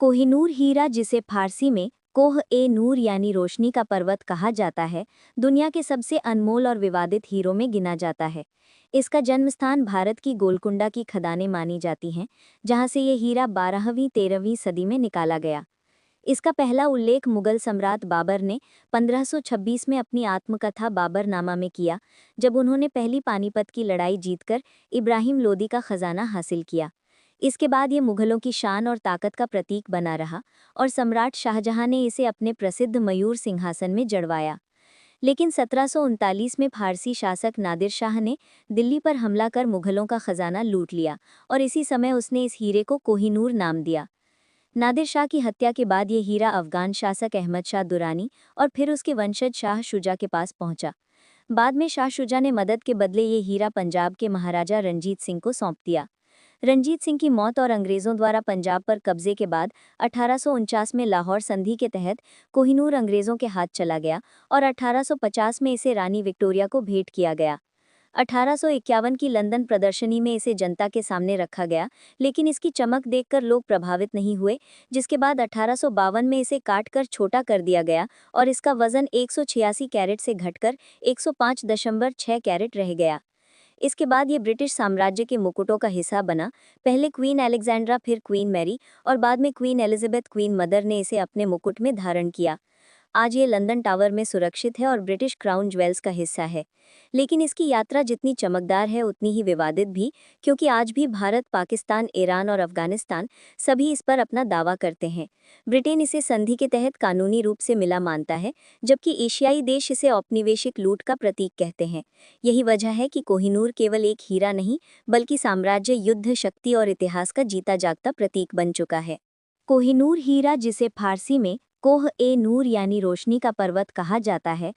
कोहिनूर हीरा, जिसे फारसी में कोह ए नूर यानी रोशनी का पर्वत कहा जाता है, दुनिया के सबसे अनमोल और विवादित हीरों में गिना जाता है। इसका जन्म स्थान भारत की गोलकुंडा की खदानें मानी जाती हैं, जहां से ये हीरा 12वीं-13वीं सदी में निकाला गया। इसका पहला उल्लेख मुगल सम्राट बाबर ने 1526 में अपनी आत्मकथा बाबरनामा में किया, जब उन्होंने पहली पानीपत की लड़ाई जीतकर इब्राहिम लोदी का खजाना हासिल किया। इसके बाद ये मुगलों की शान और ताकत का प्रतीक बना रहा और सम्राट शाहजहां ने इसे अपने प्रसिद्ध मयूर सिंहासन में जड़वाया। लेकिन 1739 में फारसी शासक नादिर शाह ने दिल्ली पर हमला कर मुगलों का खजाना लूट लिया और इसी समय उसने इस हीरे को कोहिनूर नाम दिया। नादिर शाह की हत्या के बाद ये हीरा अफगान शासक अहमद शाह दुरानी और फिर उसके वंशज शाह शुजा के पास पहुंचा। बाद में शाह शुजा ने मदद के बदले ये हीरा पंजाब के महाराजा रणजीत सिंह को सौंप दिया। रणजीत सिंह की मौत और अंग्रेज़ों द्वारा पंजाब पर कब्जे के बाद 1849 में लाहौर संधि के तहत कोहिनूर अंग्रेज़ों के हाथ चला गया और 1850 में इसे रानी विक्टोरिया को भेंट किया गया। 1851 की लंदन प्रदर्शनी में इसे जनता के सामने रखा गया, लेकिन इसकी चमक देखकर लोग प्रभावित नहीं हुए, जिसके बाद 1852 में इसे काटकर छोटा कर दिया गया और इसका वजन 186 कैरेट से घटकर 105.6 कैरेट रह गया। इसके बाद ये ब्रिटिश साम्राज्य के मुकुटों का हिस्सा बना। पहले क्वीन अलेक्जेंड्रा, फिर क्वीन मैरी और बाद में क्वीन एलिजाबेथ क्वीन मदर ने इसे अपने मुकुट में धारण किया। आज ये लंदन टावर में सुरक्षित है और ब्रिटिश क्राउन ज्वेल्स का हिस्सा है। लेकिन इसकी यात्रा जितनी चमकदार है उतनी ही विवादित भी, क्योंकि आज भी भारत, पाकिस्तान, ईरान और अफगानिस्तान सभी इस पर अपना दावा करते हैं। ब्रिटेन इसे संधि के तहत कानूनी रूप से मिला मानता है, जबकि एशियाई देश इसे औपनिवेशिक लूट का प्रतीक कहते हैं। यही वजह है कि कोहिनूर केवल एक हीरा नहीं, बल्कि साम्राज्य, युद्ध, शक्ति और इतिहास का जीता जागता प्रतीक बन चुका है। कोहिनूर हीरा, जिसे फारसी में कोह ए नूर यानी रोशनी का पर्वत कहा जाता है,